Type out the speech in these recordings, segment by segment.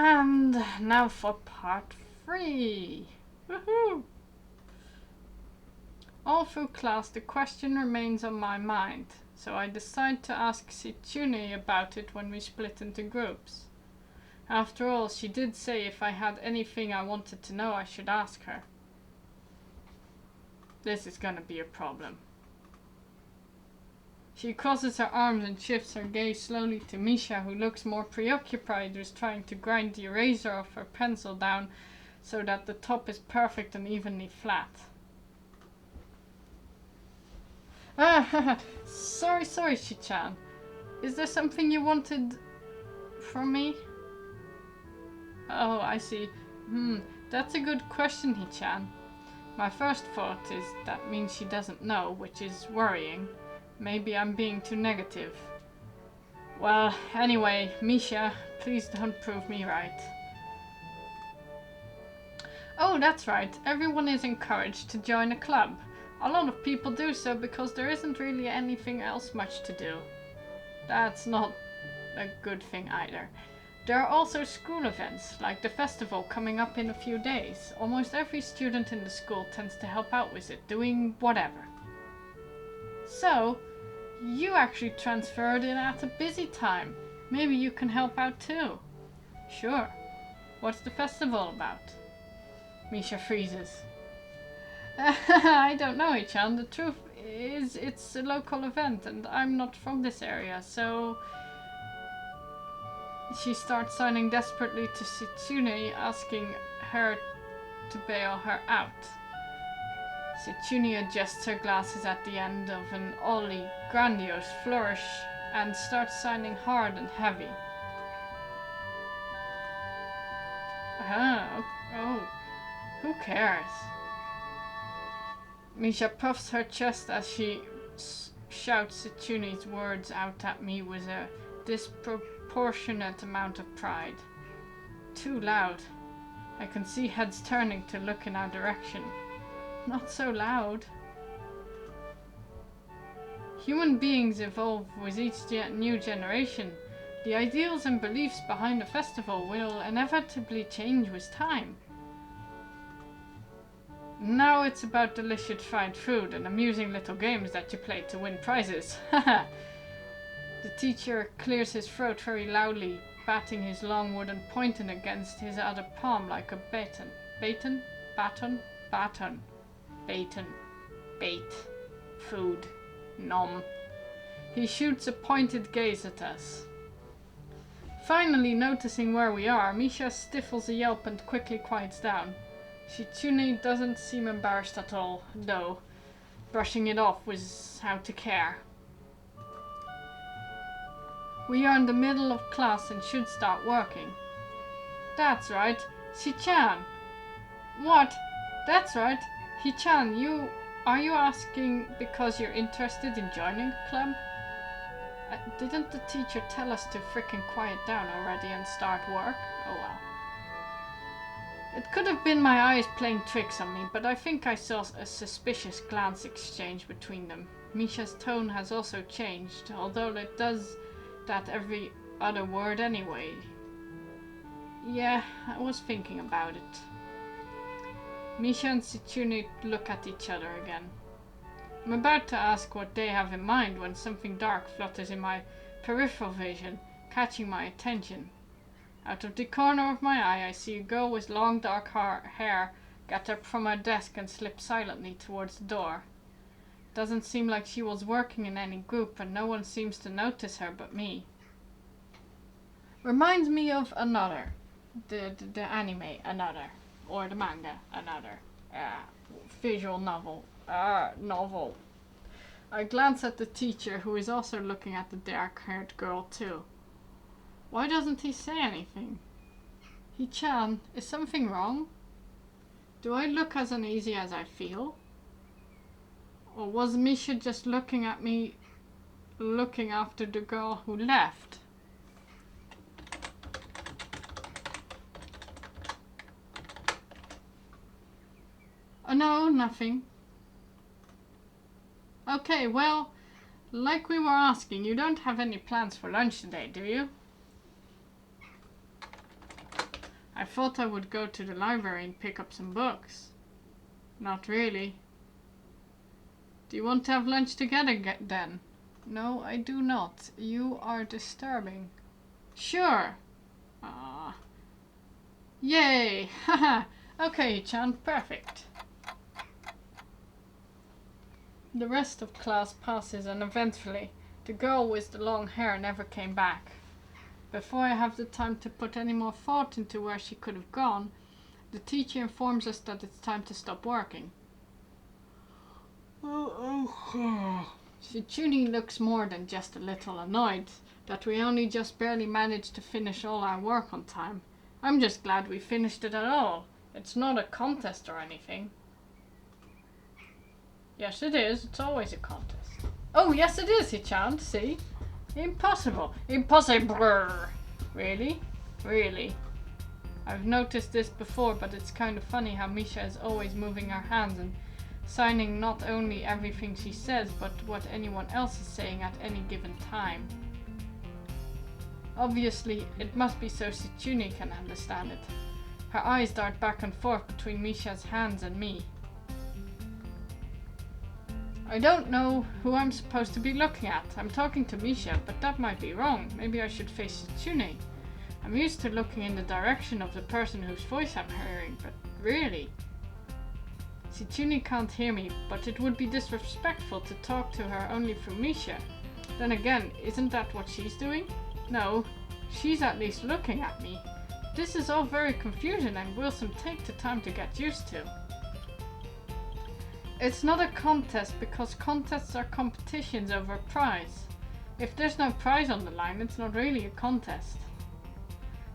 And now for part 3. Woohoo! All through class the question remains on my mind, so I decide to ask Sitsune about it when we split into groups. After all, she did say if I had anything I wanted to know I should ask her. This is gonna be a problem. She crosses her arms and shifts her gaze slowly to Misha, who looks more preoccupied with trying to grind the eraser of her pencil down so that the top is perfect and evenly flat. Sorry, Shi-chan. Is there something you wanted from me? Oh, I see. That's a good question, Hi-chan. My first thought is that means she doesn't know, which is worrying. Maybe I'm being too negative. Well, anyway, Misha, please don't prove me right. Oh, that's right. Everyone is encouraged to join a club. A lot of people do so because there isn't really anything else much to do. That's not a good thing either. There are also school events, like the festival coming up in a few days. Almost every student in the school tends to help out with it, doing whatever. So, you actually transferred in at a busy time. Maybe you can help out too. Sure. What's the festival about? Misha freezes. I don't know, Ichan. The truth is, it's a local event and I'm not from this area, so... She starts signing desperately to Setsune, asking her to bail her out. Setsune adjusts her glasses at the end of an oddly grandiose flourish and starts signing hard and heavy. Oh, who cares? Misha puffs her chest as she shouts Setsune's words out at me with a disproportionate amount of pride. Too loud. I can see heads turning to look in our direction. Not so loud. Human beings evolve with each new generation. The ideals and beliefs behind a festival will inevitably change with time. Now it's about delicious fried food and amusing little games that you play to win prizes. Haha. The teacher clears his throat very loudly, batting his long wooden pointer against his other palm like a baton. Baton. Bait. Food. Nom. He shoots a pointed gaze at us. Finally noticing where we are, Misha stifles a yelp and quickly quiets down. Shitsune doesn't seem embarrassed at all, though, brushing it off without a care. We are in the middle of class and should start working. That's right, Shi-chan. What? That's right, Hi-chan, are you asking because you're interested in joining a club? Didn't the teacher tell us to frickin' quiet down already and start work? Oh well. It could have been my eyes playing tricks on me, but I think I saw a suspicious glance exchange between them. Misha's tone has also changed, although it does that every other word anyway. Yeah, I was thinking about it. Misha and Setsune look at each other again. I'm about to ask what they have in mind when something dark flutters in my peripheral vision, catching my attention. Out of the corner of my eye I see a girl with long dark hair get up from her desk and slip silently towards the door. Doesn't seem like she was working in any group and no one seems to notice her but me. Reminds me of Another. The anime Another. Or the manga Another. Visual novel. Novel. I glance at the teacher, who is also looking at the dark-haired girl too. Why doesn't he say anything? Hi-chan, is something wrong? Do I look as uneasy as I feel? Or was Misha just looking at me, looking after the girl who left? Oh no, nothing. Okay, well, like we were asking, you don't have any plans for lunch today, do you? I thought I would go to the library and pick up some books. Not really. Do you want to have lunch together then? No, I do not. You are disturbing. Sure. Ah. Yay! Haha. Okay, Chan, perfect. The rest of class passes uneventfully. The girl with the long hair never came back. Before I have the time to put any more thought into where she could have gone, the teacher informs us that it's time to stop working. Shitsune looks more than just a little annoyed that we only just barely managed to finish all our work on time. I'm just glad we finished it at all. It's not a contest or anything. Yes, it is. It's always a contest. Oh, yes, it is, Hichan. See? Impossible. Impossible. Really? Really? I've noticed this before, but it's kind of funny how Misha is always moving her hands and signing not only everything she says, but what anyone else is saying at any given time. Obviously, it must be so Shitsune can understand it. Her eyes dart back and forth between Misha's hands and me. I don't know who I'm supposed to be looking at. I'm talking to Misha, but that might be wrong. Maybe I should face Shitsune. I'm used to looking in the direction of the person whose voice I'm hearing, but really? Shitsune can't hear me, but it would be disrespectful to talk to her only through Misha. Then again, isn't that what she's doing? No, she's at least looking at me. This is all very confusing and will some take the time to get used to. It's not a contest because contests are competitions over a prize. If there's no prize on the line, it's not really a contest.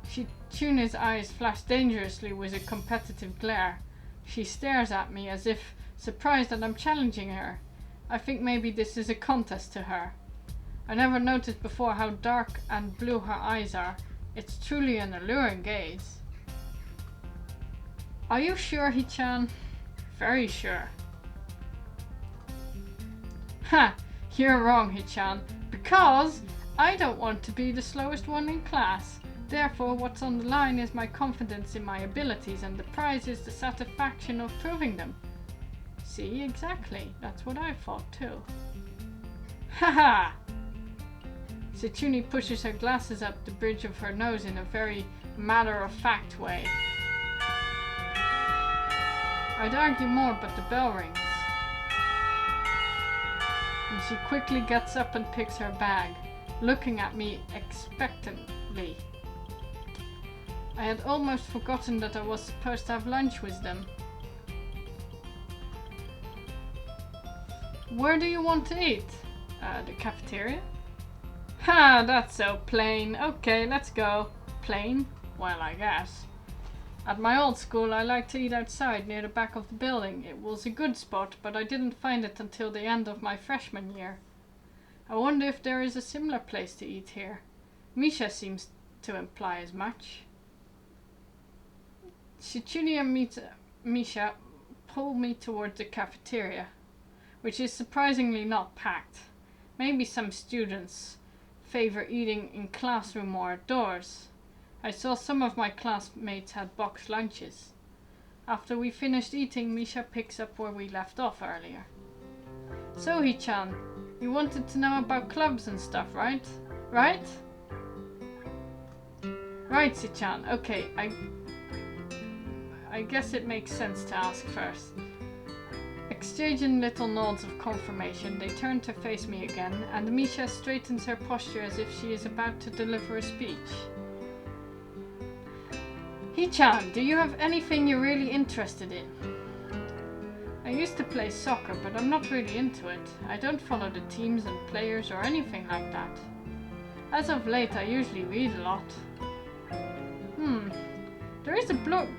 Shitsune's eyes flash dangerously with a competitive glare. She stares at me as if surprised that I'm challenging her. I think maybe this is a contest to her. I never noticed before how dark and blue her eyes are. It's truly an alluring gaze. Are you sure, Hichan? Very sure. Ha! You're wrong, Hichan. Because I don't want to be the slowest one in class. Therefore, what's on the line is my confidence in my abilities, and the prize is the satisfaction of proving them. See, exactly. That's what I thought too. Haha! Shitsune pushes her glasses up the bridge of her nose in a very matter-of-fact way. I'd argue more, but the bell rings. And she quickly gets up and picks her bag, looking at me expectantly. I had almost forgotten that I was supposed to have lunch with them. Where do you want to eat? The cafeteria? Ha, that's so plain. Okay, let's go. Plain? Well, I guess. At my old school, I liked to eat outside near the back of the building. It was a good spot, but I didn't find it until the end of my freshman year. I wonder if there is a similar place to eat here. Misha seems to imply as much. Shitsune and Misha pull me towards the cafeteria, which is surprisingly not packed. Maybe some students favor eating in classroom or outdoors. I saw some of my classmates had boxed lunches. After we finished eating, Misha picks up where we left off earlier. So, Hichan, you wanted to know about clubs and stuff, right? Right? Right, Hichan. Okay, I guess it makes sense to ask first. Exchanging little nods of confirmation, they turn to face me again, and Misha straightens her posture as if she is about to deliver a speech. Hichan, do you have anything you're really interested in? I used to play soccer, but I'm not really into it. I don't follow the teams and players or anything like that. As of late, I usually read a lot. There is a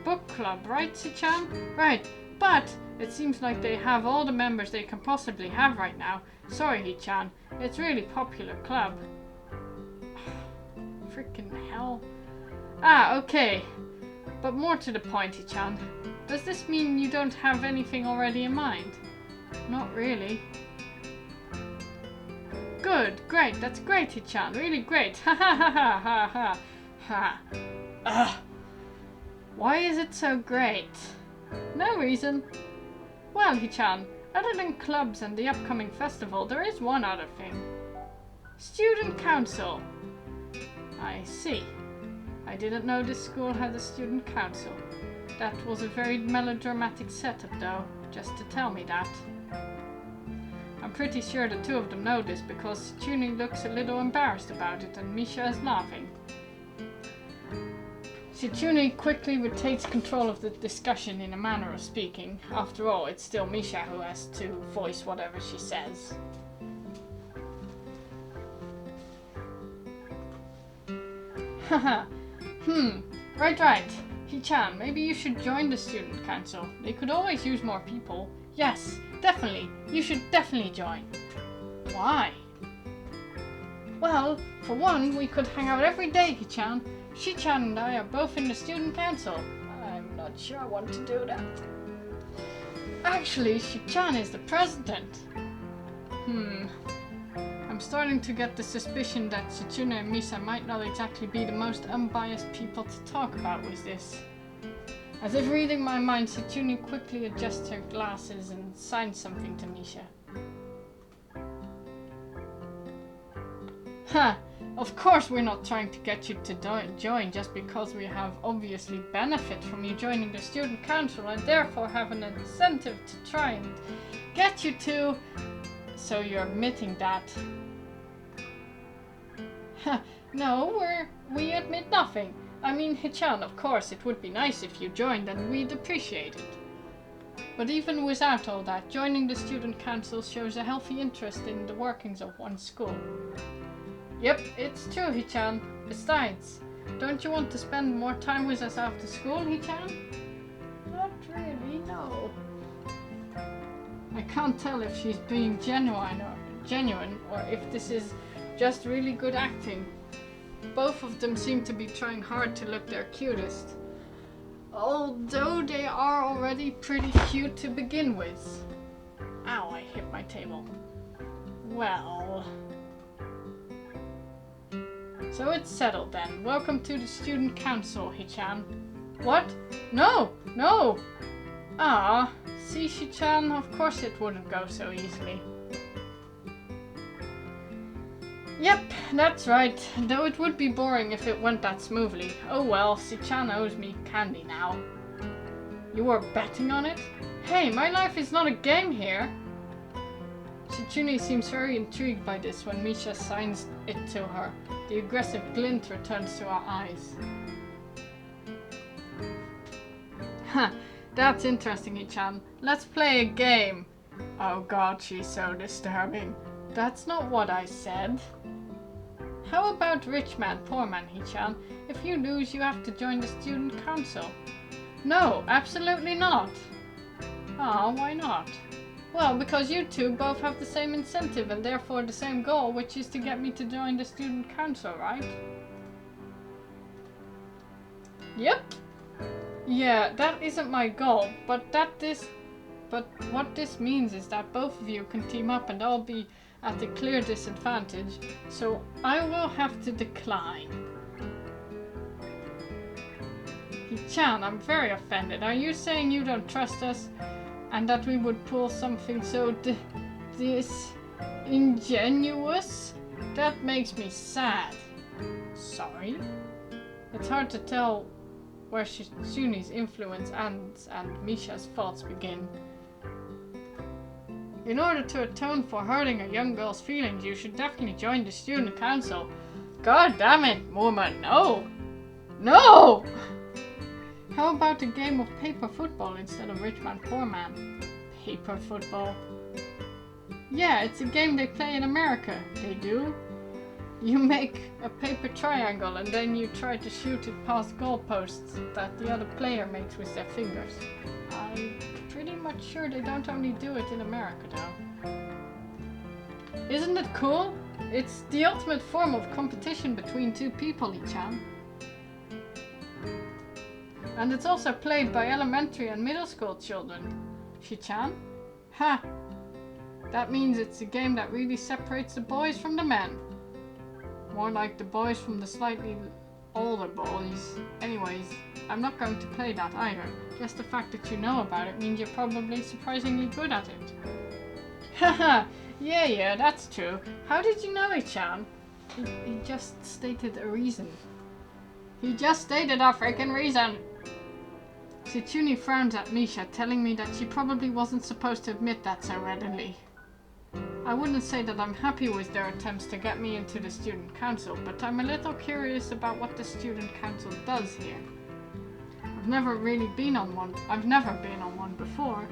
book club, right, Hichan? Right, but it seems like they have all the members they can possibly have right now. Sorry, Hichan, it's a really popular club. Freaking hell. Ah, okay. But more to the point, Hichan. Does this mean you don't have anything already in mind? Not really. Good, great, that's great, Hichan, really great. Ha ha ha ha ha ha ha. Ugh. Why is it so great? No reason. Well, Hichan, other than clubs and the upcoming festival, there is one other thing. Student council. I see. I didn't know this school had a student council. That was a very melodramatic setup though, just to tell me that. I'm pretty sure the two of them know this because Chuni looks a little embarrassed about it and Misha is laughing. Shichuni quickly retains control of the discussion in a manner of speaking. After all, it's still Misha who has to voice whatever she says. Haha. Right. Hichan, maybe you should join the student council. They could always use more people. Yes, definitely. You should definitely join. Why? Well, for one, we could hang out every day, Hichan. Shichan and I are both in the student council. I'm not sure I want to do that. Actually, Shichan is the president. I'm starting to get the suspicion that Shichune and Misa might not exactly be the most unbiased people to talk about with this. As if reading my mind, Shichune quickly adjusts her glasses and signs something to Misha. Of course we're not trying to get you to join just because we have obviously benefit from you joining the student council and therefore have an incentive to try and get you to... So you're admitting that? No, we admit nothing. I mean, Hichan, of course, it would be nice if you joined and we'd appreciate it. But even without all that, joining the student council shows a healthy interest in the workings of one's school. Yep, it's true, Hichan. Besides, don't you want to spend more time with us after school, Hichan? Not really, no. I can't tell if she's being genuine or if this is just really good acting. Both of them seem to be trying hard to look their cutest, although they are already pretty cute to begin with. Ow, I hit my table. Well... So it's settled then. Welcome to the student council, Hichan. What? No! Ah, see, Hichan, of course it wouldn't go so easily. Yep, that's right. Though it would be boring if it went that smoothly. Oh well, Hichan owes me candy now. You were betting on it? Hey, my life is not a game here. Shichune seems very intrigued by this when Misha signs it to her. The aggressive glint returns to her eyes. That's interesting, Hichan. Let's play a game. Oh god, she's so disturbing. That's not what I said. How about rich man, poor man, Hichan? If you lose, you have to join the student council. No, absolutely not. Ah, why not? Well, because you two both have the same incentive and therefore the same goal, which is to get me to join the student council, right? Yep. Yeah, that isn't my goal, but what this means is that both of you can team up and I'll be at a clear disadvantage, so I will have to decline. Hichan, I'm very offended. Are you saying you don't trust us? And that we would pull something so disingenuous? That makes me sad. Sorry? It's hard to tell where Shuni's influence ends and Misha's faults begin. In order to atone for hurting a young girl's feelings, you should definitely join the student council. God damn it, woman, no! No! How about a game of paper football instead of rich man, poor man? Paper football? Yeah, it's a game they play in America. They do. You make a paper triangle and then you try to shoot it past goalposts that the other player makes with their fingers. I'm pretty much sure they don't only do it in America though. Isn't it cool? It's the ultimate form of competition between two people, Hichan. And it's also played by elementary and middle school children. Hichan? Ha! That means it's a game that really separates the boys from the men. More like the boys from the slightly all the boys. Anyways, I'm not going to play that either. Just the fact that you know about it means you're probably surprisingly good at it. Haha, yeah, that's true. How did you know it, Chan? He just stated a reason. He just stated a freaking reason! Setsune frowns at Misha, telling me that she probably wasn't supposed to admit that so readily. I wouldn't say that I'm happy with their attempts to get me into the student council, but I'm a little curious about what the student council does here. I've never been on one before,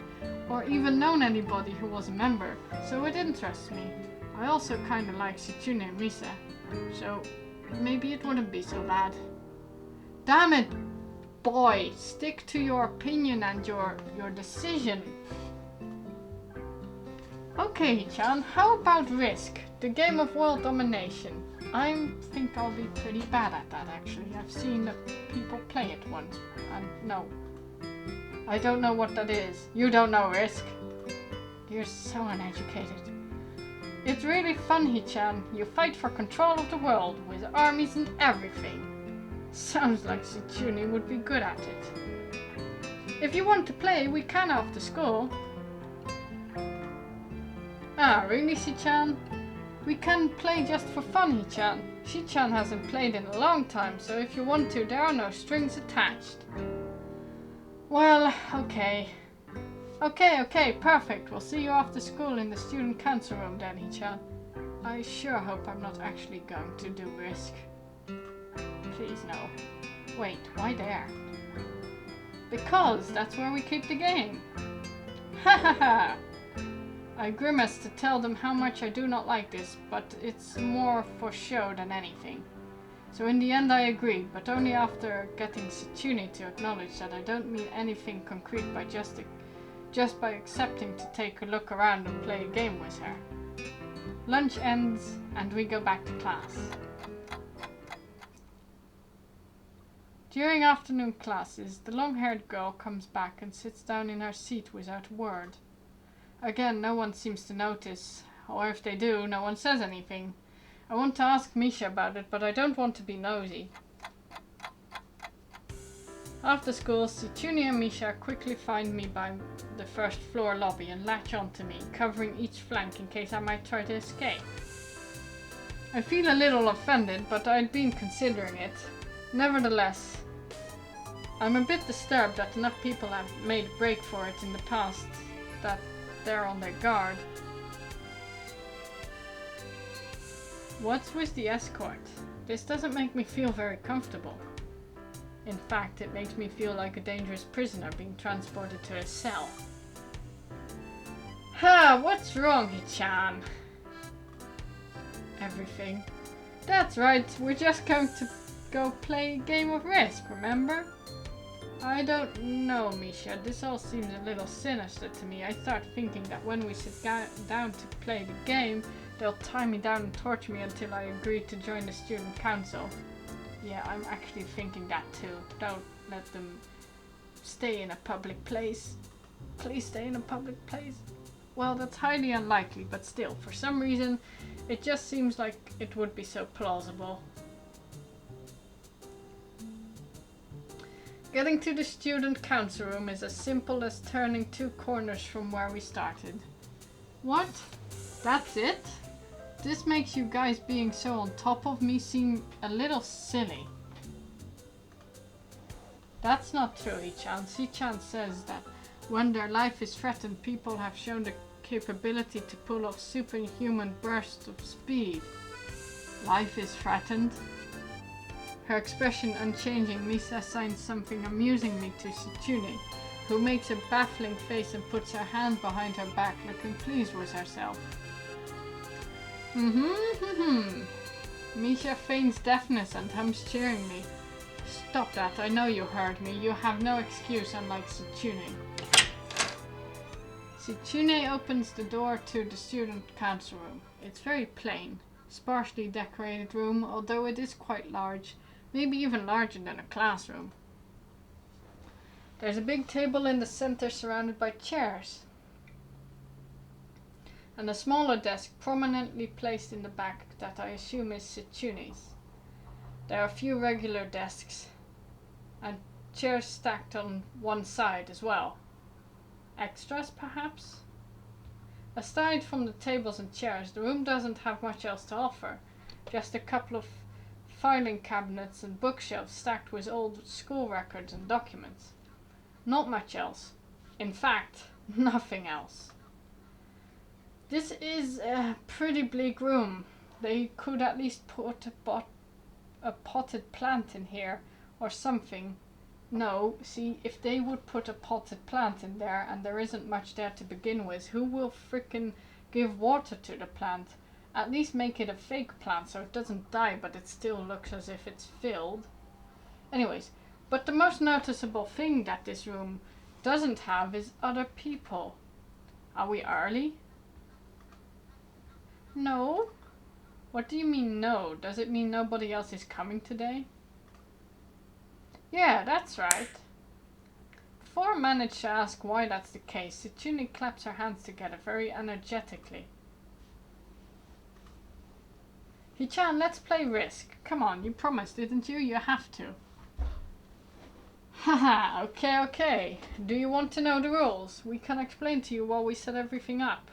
or even known anybody who was a member, so it interests me. I also kinda like Setsune and Misa, so maybe it wouldn't be so bad. Damn it, boy! Stick to your opinion and your decision. Okay, Chan, how about Risk, the game of world domination? I think I'll be pretty bad at that, actually. I've seen people play it once, and no. I don't know what that is. You don't know Risk? You're so uneducated. It's really fun, Hichan. You fight for control of the world, with armies and everything. Sounds like Setsune would be good at it. If you want to play, we can after school. Ah, really, Shi-chan? We can play just for fun, Hi-chan. Shi-chan hasn't played in a long time, so if you want to, there are no strings attached. Well, okay. Okay, perfect. We'll see you after school in the student council room then, Hi-chan. I sure hope I'm not actually going to do Risk. Please no. Wait, why there? Because that's where we keep the game. Ha ha ha! I grimace to tell them how much I do not like this, but it's more for show than anything. So in the end I agreed, but only after getting Setsune to acknowledge that I don't mean anything concrete by just by accepting to take a look around and play a game with her. Lunch ends and we go back to class. During afternoon classes, the long-haired girl comes back and sits down in her seat without a word. Again, no one seems to notice, or if they do, no one says anything. I want to ask Misha about it, but I don't want to be nosy. After school, Setsune and Misha quickly find me by the first floor lobby and latch onto me, covering each flank in case I might try to escape. I feel a little offended, but I'd been considering it. Nevertheless, I'm a bit disturbed that enough people have made a break for it in the past that they're on their guard. What's with the escort? This doesn't make me feel very comfortable. In fact, it makes me feel like a dangerous prisoner being transported to a cell. Ha! What's wrong, Hichan? Everything. That's right, we're just going to go play a game of Risk, remember? I don't know, Misha. This all seems a little sinister to me. I start thinking that when we sit down to play the game, they'll tie me down and torture me until I agree to join the student council. Yeah, I'm actually thinking that too. Don't let them stay in a public place. Please stay in a public place. Well, that's highly unlikely, but still, for some reason, it just seems like it would be so plausible. Getting to the student council room is as simple as turning 2 corners from where we started. What? That's it? This makes you guys being so on top of me seem a little silly. That's not true, Ichan. Sichan says that when their life is threatened, people have shown the capability to pull off superhuman bursts of speed. Life is threatened? Her expression unchanging, Misa assigns something amusing me to Setsune, who makes a baffling face and puts her hand behind her back, looking pleased with herself. Misha feigns deafness and hums cheeringly. Stop that, I know you heard me. You have no excuse, unlike Setsune. Setsune opens the door to the student council room. It's very plain, sparsely decorated room, although it is quite large. Maybe even larger than a classroom. There's a big table in the center surrounded by chairs, and a smaller desk prominently placed in the back that I assume is Setsune's. There are a few regular desks and chairs stacked on one side as well. Extras, perhaps? Aside from the tables and chairs, the room doesn't have much else to offer. Just a couple of filing cabinets and bookshelves stacked with old school records and documents. Not much else. In fact, nothing else. This is a pretty bleak room. They could at least put a potted plant in here or something. No, see, if they would put a potted plant in there and there isn't much there to begin with, who will frickin' give water to the plant? At least make it a fake plant so it doesn't die but it still looks as if it's filled. Anyways, but the most noticeable thing that this room doesn't have is other people. Are we early? No. What do you mean no? Does it mean nobody else is coming today? Yeah, that's right. Before I manage to ask why that's the case, Tsune claps her hands together very energetically. Hichan, let's play Risk. Come on, you promised, didn't you? You have to. Haha, okay. Do you want to know the rules? We can explain to you while we set everything up.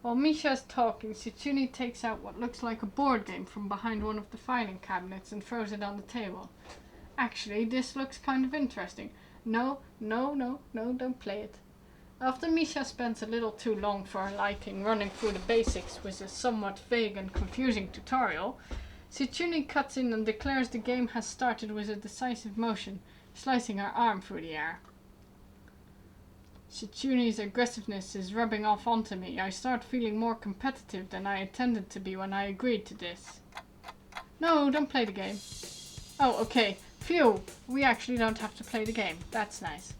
While Misha is talking, Tsune takes out what looks like a board game from behind one of the filing cabinets and throws it on the table. Actually, this looks kind of interesting. No, don't play it. After Misha spends a little too long for her liking running through the basics with a somewhat vague and confusing tutorial, Tsune cuts in and declares the game has started with a decisive motion, slicing her arm through the air. Tsune's aggressiveness is rubbing off onto me. I start feeling more competitive than I intended to be when I agreed to this. No, don't play the game. Oh, okay. Phew, we actually don't have to play the game. That's nice.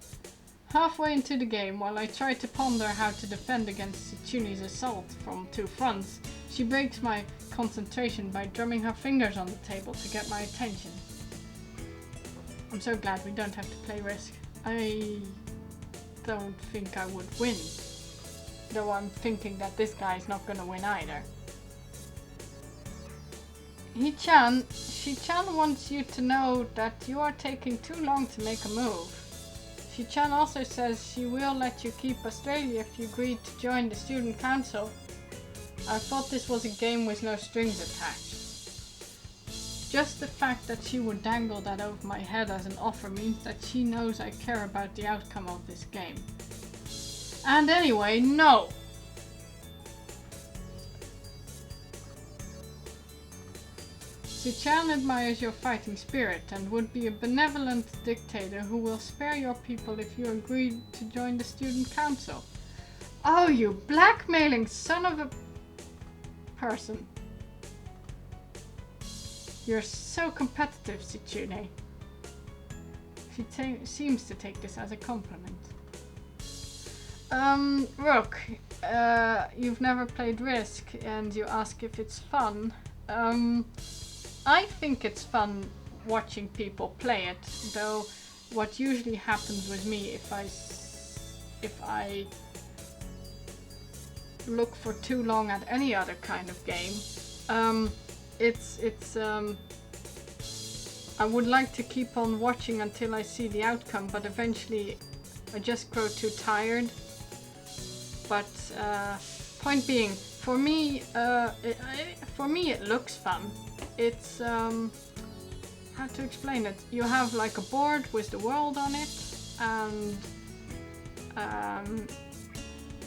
Halfway into the game, while I try to ponder how to defend against Tsune's assault from two fronts, she breaks my concentration by drumming her fingers on the table to get my attention. I'm so glad we don't have to play Risk. I don't think I would win. Though I'm thinking that this guy is not gonna win either. Shi-chan wants you to know that you are taking too long to make a move. Shi-chan also says she will let you keep Australia if you agree to join the student council. I thought this was a game with no strings attached. Just the fact that she would dangle that over my head as an offer means that she knows I care about the outcome of this game. And anyway, no! Shi-chan admires your fighting spirit and would be a benevolent dictator who will spare your people if you agree to join the student council. Oh, you blackmailing son of a person. You're so competitive, Tsune. She seems to take this as a compliment. Rook, you've never played Risk and you ask if it's fun. I think it's fun watching people play it, though what usually happens with me if I look for too long at any other kind of game, I would like to keep on watching until I see the outcome, but eventually I just grow too tired. But point being, for me it looks fun. It's how to explain it. You have like a board with the world on it, and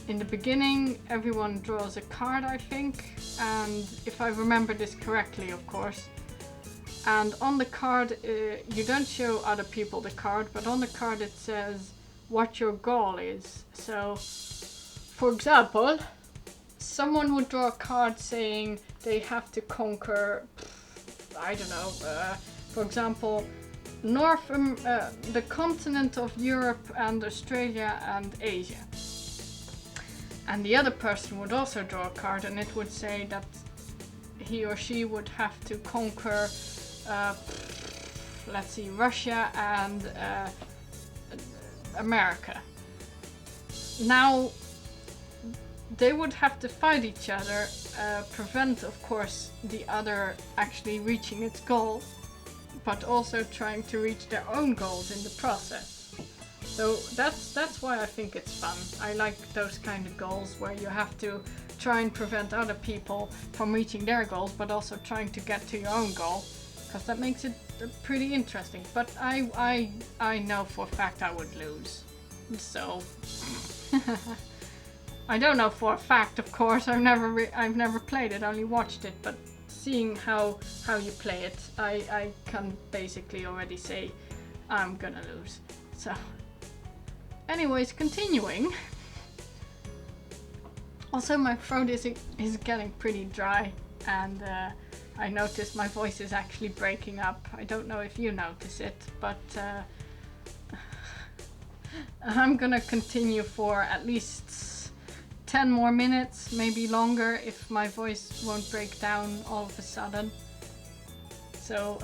in the beginning everyone draws a card, I think, and if I remember this correctly, of course. And on the card, you don't show other people the card, but on the card it says what your goal is. So, for example, someone would draw a card saying they have to conquer, I don't know, for example, the continent of Europe and Australia and Asia. And the other person would also draw a card, and it would say that he or she would have to conquer, let's see, Russia and America. Now, they would have to fight each other, prevent, of course, the other actually reaching its goal, but also trying to reach their own goals in the process. So that's why I think it's fun. I like those kind of goals where you have to try and prevent other people from reaching their goals, but also trying to get to your own goal, because that makes it pretty interesting. But I know for a fact I would lose. So I don't know for a fact, of course. I've never played it, only watched it. But seeing how you play it, I can basically already say I'm gonna lose. So, anyways, continuing. Also, my throat is getting pretty dry, and I noticed my voice is actually breaking up. I don't know if you notice it, but I'm gonna continue for at least 10 more minutes, maybe longer, if my voice won't break down all of a sudden. So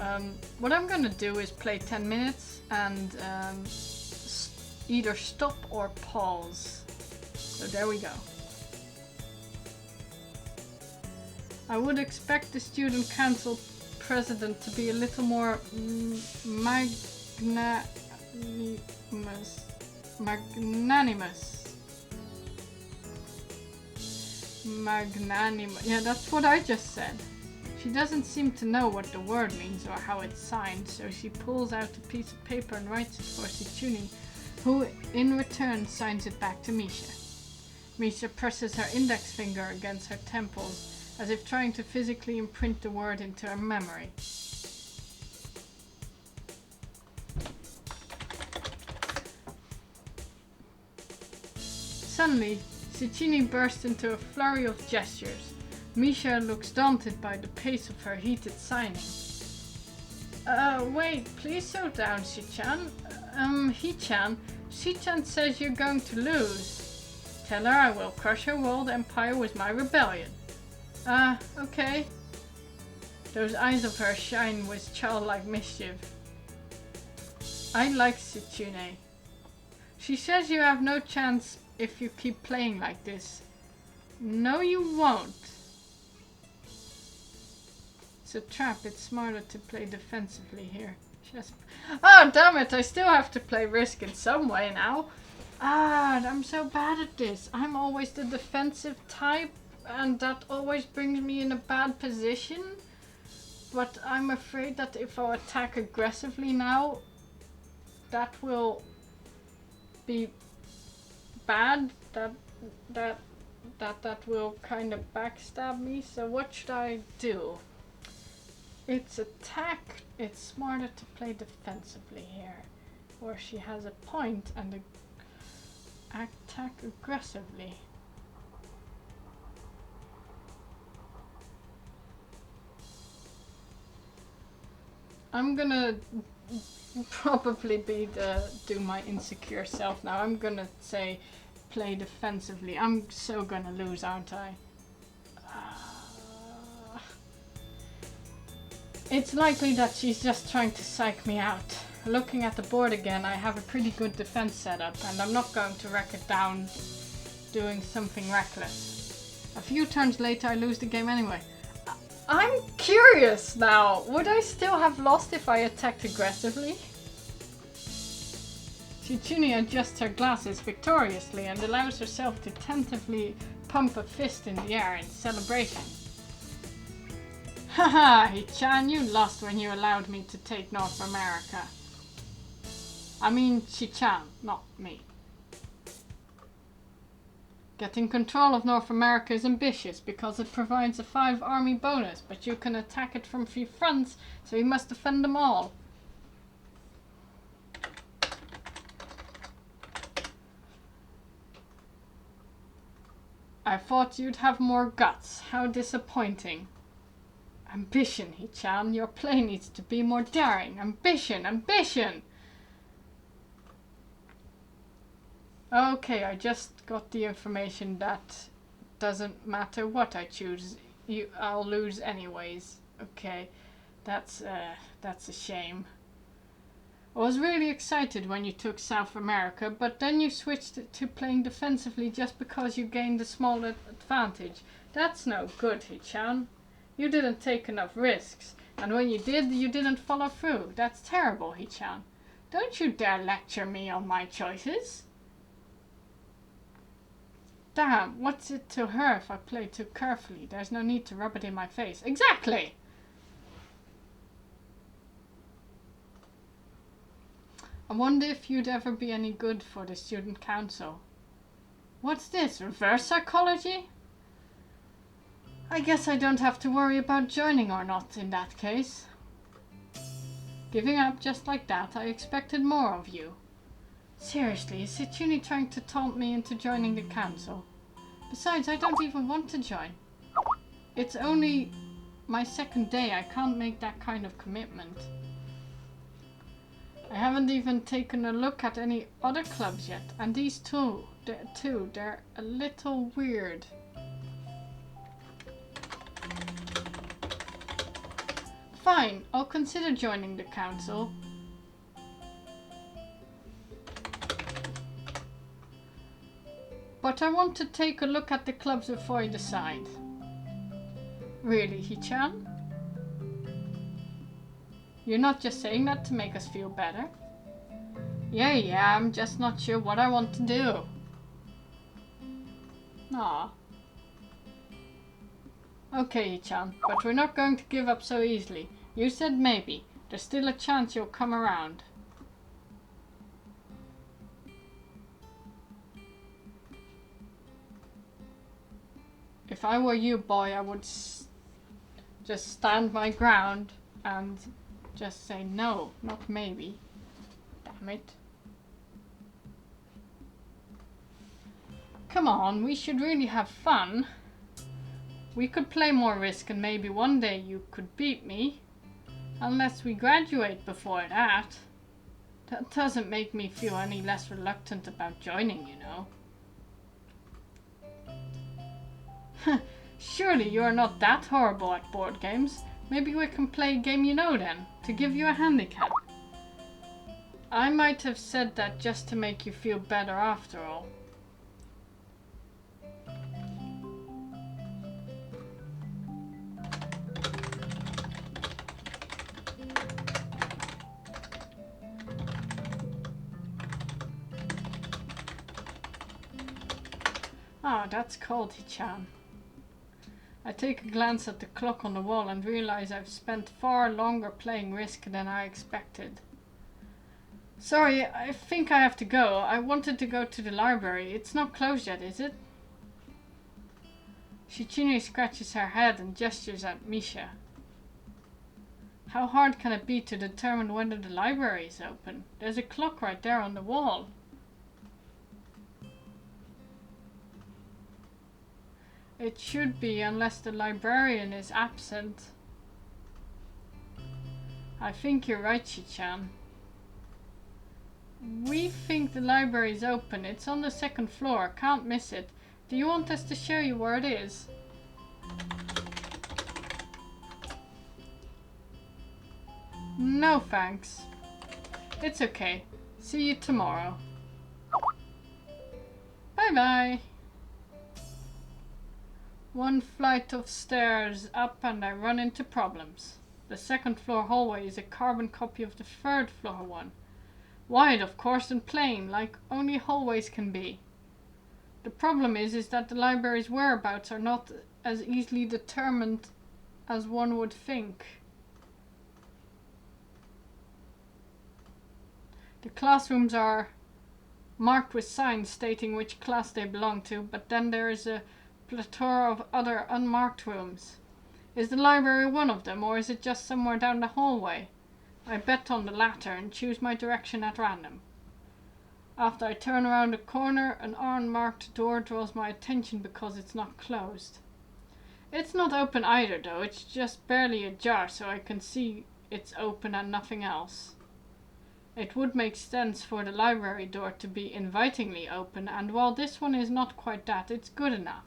what I'm gonna do is play 10 minutes and either stop or pause. So there we go. I would expect the student council president to be a little more magnanimous. Yeah, that's what I just said. She doesn't seem to know what the word means or how it's signed, so she pulls out a piece of paper and writes it for Shichuni, who in return signs it back to Misha. Misha presses her index finger against her temples, as if trying to physically imprint the word into her memory. Suddenly, Shichuni bursts into a flurry of gestures. Misha looks daunted by the pace of her heated signing. Wait, please slow down, Shichan. Hichan, Shichan says you're going to lose. Tell her I will crush her world empire with my rebellion. Okay. Those eyes of hers shine with childlike mischief. I like Shichune. She says you have no chance if you keep playing like this. No, you won't. It's a trap. It's smarter to play defensively here. Oh, damn it. I still have to play Risk in some way now. I'm so bad at this. I'm always the defensive type, and that always brings me in a bad position. But I'm afraid that if I attack aggressively now, that will be bad. That will kind of backstab me. So what should I do? It's attack. It's smarter to play defensively here, where she has a point, and attack aggressively. I'm gonna probably do my insecure self now. I'm gonna say play defensively. I'm so gonna lose, aren't I? It's likely that she's just trying to psych me out. Looking at the board again, I have a pretty good defense setup, and I'm not going to wreck it down doing something reckless. A few turns later, I lose the game anyway. I'm curious now. Would I still have lost if I attacked aggressively? Shichuni adjusts her glasses victoriously and allows herself to tentatively pump a fist in the air in celebration. Haha, Hichan, you lost when you allowed me to take North America. I mean Shichan, not me. Getting control of North America is ambitious because it provides a 5 army bonus, but you can attack it from 3 fronts, so you must defend them all. I thought you'd have more guts. How disappointing. Ambition, Hichan. Your play needs to be more daring. Ambition, ambition! Okay, I just got the information that doesn't matter what I choose, I'll lose anyways. Okay, that's a shame. I was really excited when you took South America, but then you switched to playing defensively just because you gained a small advantage. That's no good, Hichan. You didn't take enough risks, and when you did, you didn't follow through. That's terrible, Hichan. Don't you dare lecture me on my choices. Damn, what's it to her if I play too carefully? There's no need to rub it in my face. Exactly! I wonder if you'd ever be any good for the student council. What's this, reverse psychology? I guess I don't have to worry about joining or not in that case. Giving up just like that, I expected more of you. Seriously, is Setsuni trying to taunt me into joining the council? Besides, I don't even want to join. It's only my second day, I can't make that kind of commitment. I haven't even taken a look at any other clubs yet, and these they're a little weird. Fine, I'll consider joining the council. But I want to take a look at the clubs before I decide. Really, Hichan? You're not just saying that to make us feel better? Yeah, I'm just not sure what I want to do. Aw. Okay, Hichan, but we're not going to give up so easily. You said maybe. There's still a chance you'll come around. If I were you, boy, I would just stand my ground and just say no, not maybe. Damn it. Come on, we should really have fun. We could play more Risk and maybe one day you could beat me. Unless we graduate before that. That doesn't make me feel any less reluctant about joining, you know. Surely you're not that horrible at board games. Maybe we can play a game you know then, to give you a handicap. I might have said that just to make you feel better after all. Ah, that's cold, Hichan. I take a glance at the clock on the wall and realize I've spent far longer playing Risk than I expected. Sorry, I think I have to go. I wanted to go to the library. It's not closed yet, is it? Shichini scratches her head and gestures at Misha. How hard can it be to determine whether the library is open? There's a clock right there on the wall. It should be, unless the librarian is absent. I think you're right, Shichan. We think the library is open. It's on the second floor. Can't miss it. Do you want us to show you where it is? No, thanks. It's okay. See you tomorrow. Bye-bye. One flight of stairs up and I run into problems. The second floor hallway is a carbon copy of the third floor one. Wide, of course, and plain, like only hallways can be. The problem is that the library's whereabouts are not as easily determined as one would think. The classrooms are marked with signs stating which class they belong to, but then there is a plethora of other unmarked rooms. Is the library one of them, or is it just somewhere down the hallway? I bet on the latter and choose my direction at random. After I turn around a corner, an unmarked door draws my attention because it's not closed. It's not open either though, it's just barely ajar so I can see it's open and nothing else. It would make sense for the library door to be invitingly open, and while this one is not quite that, it's good enough.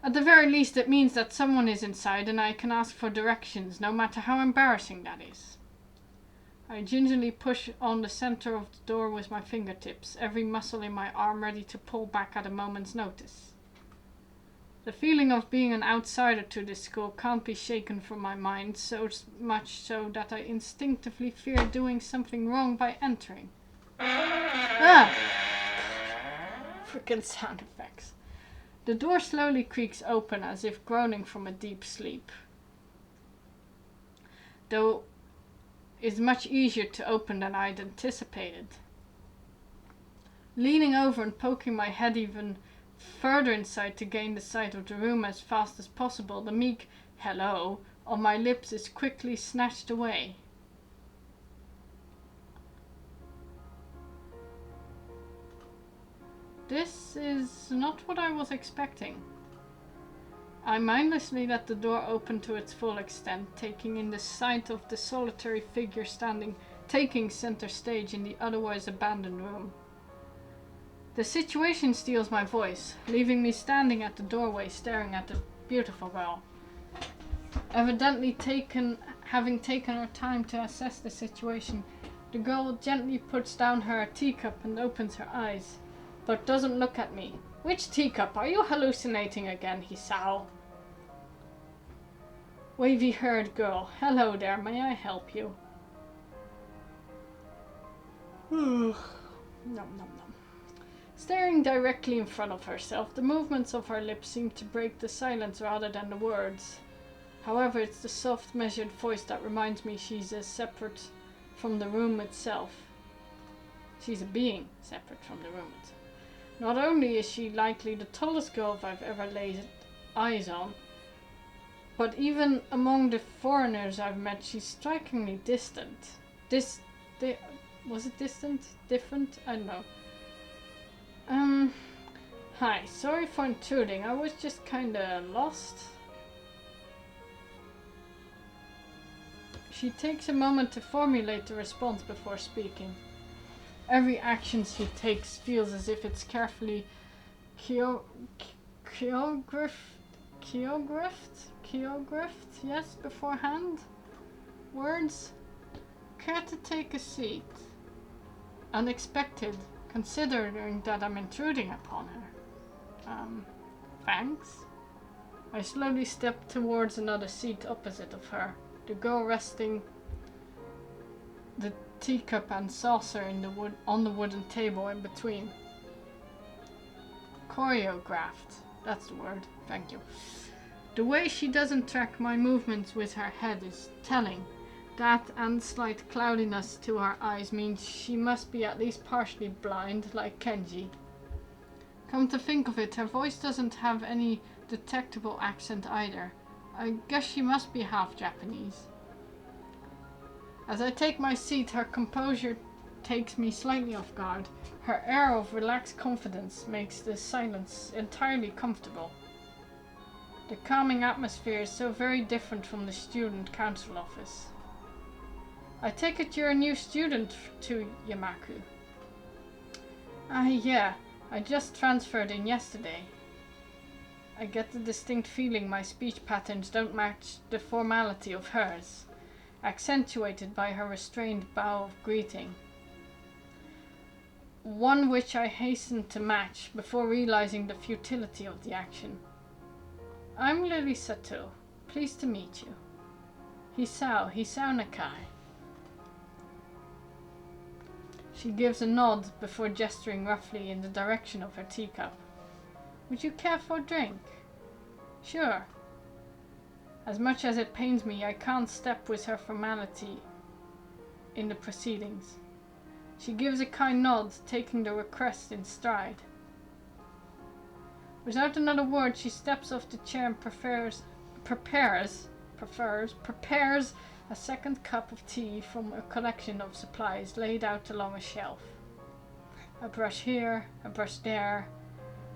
At the very least it means that someone is inside and I can ask for directions, no matter how embarrassing that is. I gingerly push on the center of the door with my fingertips, every muscle in my arm ready to pull back at a moment's notice. The feeling of being an outsider to this school can't be shaken from my mind, so much so that I instinctively fear doing something wrong by entering. Ah! Frickin' sound effects. The door slowly creaks open as if groaning from a deep sleep. Though it's much easier to open than I'd anticipated. Leaning over and poking my head even further inside to gain the sight of the room as fast as possible, the meek hello on my lips is quickly snatched away. This is not what I was expecting. I mindlessly let the door open to its full extent, taking in the sight of the solitary figure taking center stage in the otherwise abandoned room. The situation steals my voice, leaving me standing at the doorway staring at the beautiful girl. Evidently having taken her time to assess the situation, the girl gently puts down her teacup and opens her eyes, but doesn't look at me. Which teacup? Are you hallucinating again? Hisao. Wavy-haired girl. Hello there, may I help you? Nom nom nom. Staring directly in front of herself, the movements of her lips seem to break the silence rather than the words. However, it's the soft, measured voice that reminds me she's separate from the room itself. She's a being separate from the room itself. Not only is she likely the tallest girl I've ever laid eyes on, but even among the foreigners I've met, she's strikingly distant. Was it distant? Different? I don't know. Hi, sorry for intruding. I was just kinda lost. She takes a moment to formulate a response before speaking. Every action she takes feels as if it's carefully choreographed, yes, beforehand. Words. Care to take a seat? Unexpected, considering that I'm intruding upon her. Thanks. I slowly step towards another seat opposite of her, the girl resting the teacup and saucer on the wooden table in between. Choreographed. That's the word. Thank you. The way she doesn't track my movements with her head is telling. That and slight cloudiness to her eyes means she must be at least partially blind, like Kenji. Come to think of it, her voice doesn't have any detectable accent either. I guess she must be half Japanese. As I take my seat, her composure takes me slightly off guard. Her air of relaxed confidence makes the silence entirely comfortable. The calming atmosphere is so very different from the student council office. I take it you're a new student to Yamaku. Yeah, I just transferred in yesterday. I get the distinct feeling my speech patterns don't match the formality of hers, accentuated by her restrained bow of greeting. One which I hasten to match before realizing the futility of the action. I'm Lily Sato. Pleased to meet you. Hisao Nakai. She gives a nod before gesturing roughly in the direction of her teacup. Would you care for a drink? Sure. As much as it pains me, I can't step with her formality in the proceedings. She gives a kind nod, taking the request in stride. Without another word, she steps off the chair and prepares a second cup of tea from a collection of supplies laid out along a shelf. A brush here, a brush there,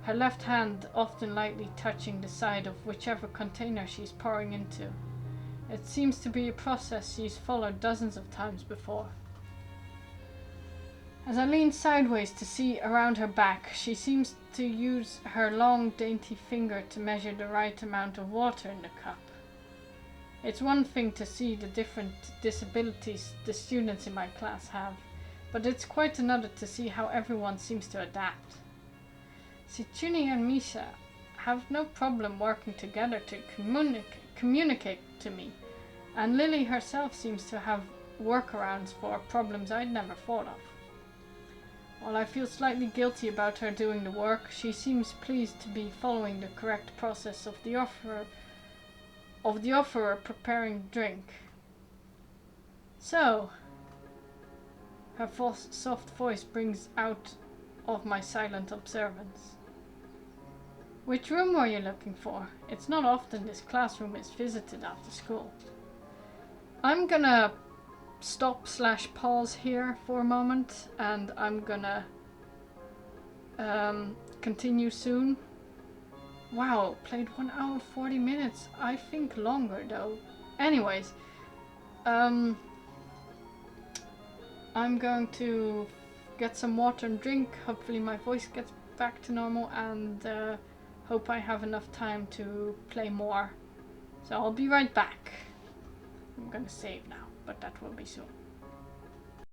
her left hand often lightly touching the side of whichever container she's pouring into. It seems to be a process she's followed dozens of times before. As I lean sideways to see around her back, she seems to use her long, dainty finger to measure the right amount of water in the cup. It's one thing to see the different disabilities the students in my class have, but it's quite another to see how everyone seems to adapt. Sichuni and Misha have no problem working together to communicate to me, and Lily herself seems to have workarounds for problems I'd never thought of. While I feel slightly guilty about her doing the work, she seems pleased to be following the correct process of the offerer preparing drink. So, her soft voice brings out of my silent observance. Which room were you looking for? It's not often this classroom is visited after school. I'm gonna stop/pause here for a moment, and I'm gonna continue soon. Wow, played 1 hour 40 minutes. I think longer though. Anyways, I'm going to get some water and drink. Hopefully my voice gets back to normal, and hope I have enough time to play more. So I'll be right back. I'm gonna save now, but that will be soon.